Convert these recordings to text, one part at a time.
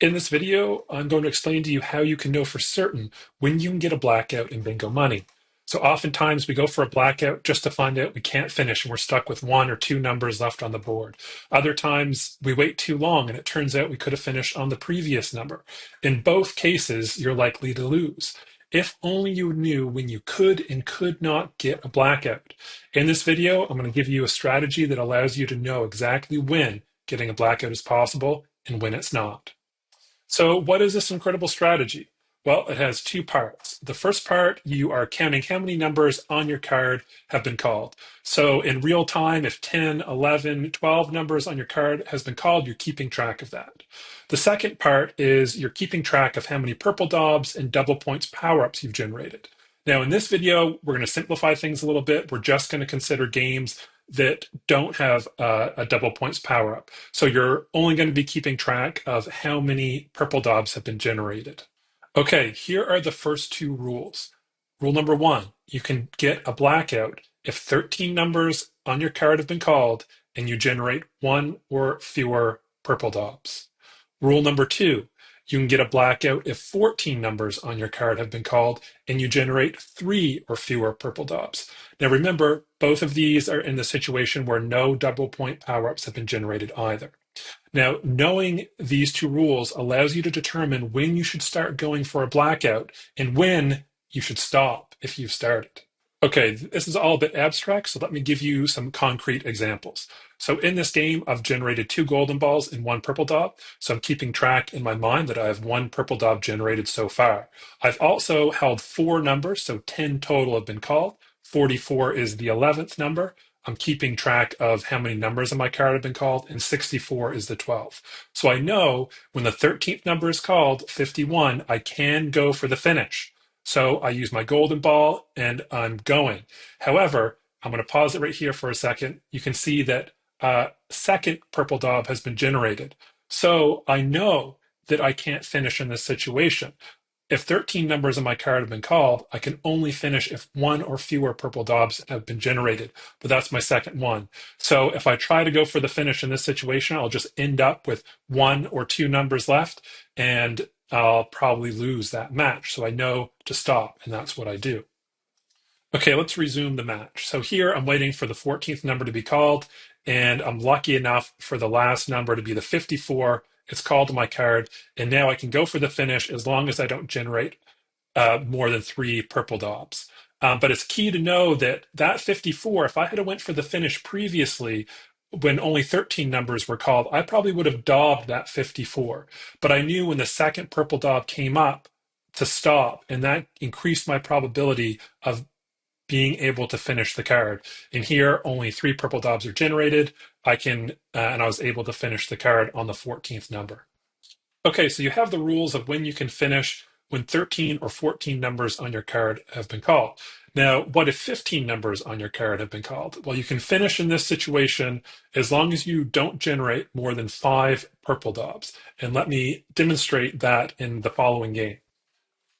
In this video, I'm going to explain to you how you can know for certain when you can get a blackout in bingo money. So oftentimes we go for a blackout just to find out we can't finish and we're stuck with one or two numbers left on the board. Other times we wait too long and it turns out we could have finished on the previous number. In both cases, you're likely to lose. If only you knew when you could and could not get a blackout. In this video, I'm going to give you a strategy that allows you to know exactly when getting a blackout is possible and when it's not. So what is this incredible strategy? Well, it has two parts. The first part, you are counting how many numbers on your card have been called. So in real time, if 10, 11, 12 numbers on your card has been called, you're keeping track of that. The second part is you're keeping track of how many purple daubs and double points power-ups you've generated. Now, in this video, we're going to simplify things a little bit. We're just going to consider games that don't have a double points power up. So you're only going to be keeping track of how many purple daubs have been generated. Okay, here are the first two rules. Rule number one, you can get a blackout if 13 numbers on your card have been called and you generate one or fewer purple daubs. Rule number two, you can get a blackout if 14 numbers on your card have been called and you generate three or fewer purple daubs. Now remember, both of these are in the situation where no double point power-ups have been generated either. Now, knowing these two rules allows you to determine when you should start going for a blackout and when you should stop if you've started. Okay, this is all a bit abstract, so let me give you some concrete examples. So in this game, I've generated two golden balls and one purple daub. So I'm keeping track in my mind that I have one purple daub generated so far. I've also held four numbers, so 10 total have been called. 44 is the 11th number. I'm keeping track of how many numbers on my card have been called, and 64 is the 12th. So I know when the 13th number is called, 51, I can go for the finish. So I use my golden ball and I'm going. However, I'm going to pause it right here for a second. You can see that a second purple daub has been generated. So I know that I can't finish in this situation. If 13 numbers on my card have been called, I can only finish if one or fewer purple daubs have been generated, but that's my second one. So if I try to go for the finish in this situation, I'll just end up with one or two numbers left, and I'll probably lose that match. So I know to stop, and that's what I do. Okay, let's resume the match. So here I'm waiting for the 14th number to be called, and I'm lucky enough for the last number to be the 54. It's called to my card, and now I can go for the finish as long as I don't generate more than three purple daubs. But it's key to know that that 54, if I had went for the finish previously, when only 13 numbers were called, I probably would have daubed that 54. But I knew when the second purple daub came up to stop, and that increased my probability of being able to finish the card. And here, only three purple daubs are generated. And I was able to finish the card on the 14th number. Okay, so you have the rules of when you can finish when 13 or 14 numbers on your card have been called. Now, what if 15 numbers on your card have been called? Well, you can finish in this situation as long as you don't generate more than five purple daubs. And let me demonstrate that in the following game.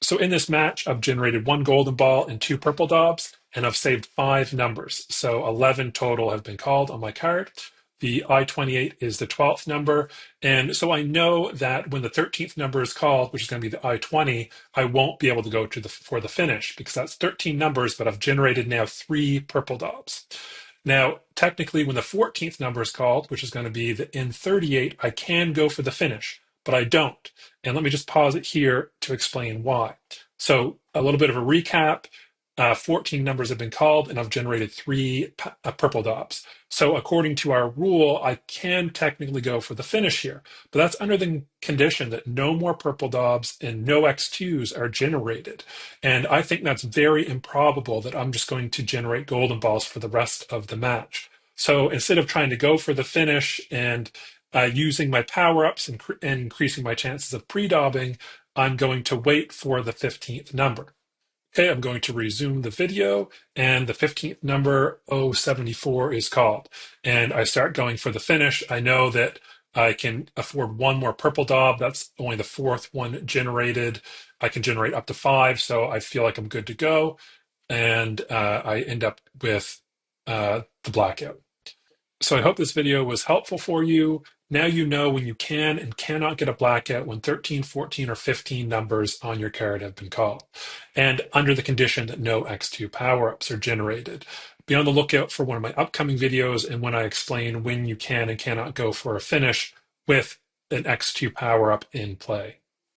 So in this match, I've generated one golden ball and two purple daubs, and I've saved five numbers. So 11 total have been called on my card. The I-28 is the 12th number. And so I know that when the 13th number is called, which is going to be the I-20, I won't be able to go for the finish because that's 13 numbers, but I've generated now three purple daubs. Now, technically, when the 14th number is called, which is going to be the N38, I can go for the finish, but I don't. And let me just pause it here to explain why. So a little bit of a recap. 14 numbers have been called, and I've generated three purple daubs. So according to our rule, I can technically go for the finish here, but that's under the condition that no more purple daubs and no X2s are generated. And I think that's very improbable that I'm just going to generate golden balls for the rest of the match. So instead of trying to go for the finish and using my power-ups and increasing my chances of pre-daubing, I'm going to wait for the 15th number. Okay, I'm going to resume the video, and the 15th number, 074, is called. And I start going for the finish. I know that I can afford one more purple daub. That's only the fourth one generated. I can generate up to five, so I feel like I'm good to go. And I end up with the blackout. So I hope this video was helpful for you. Now you know when you can and cannot get a blackout when 13, 14, or 15 numbers on your card have been called, and under the condition that no X2 power-ups are generated. Be on the lookout for one of my upcoming videos and when I explain when you can and cannot go for a finish with an X2 power-up in play.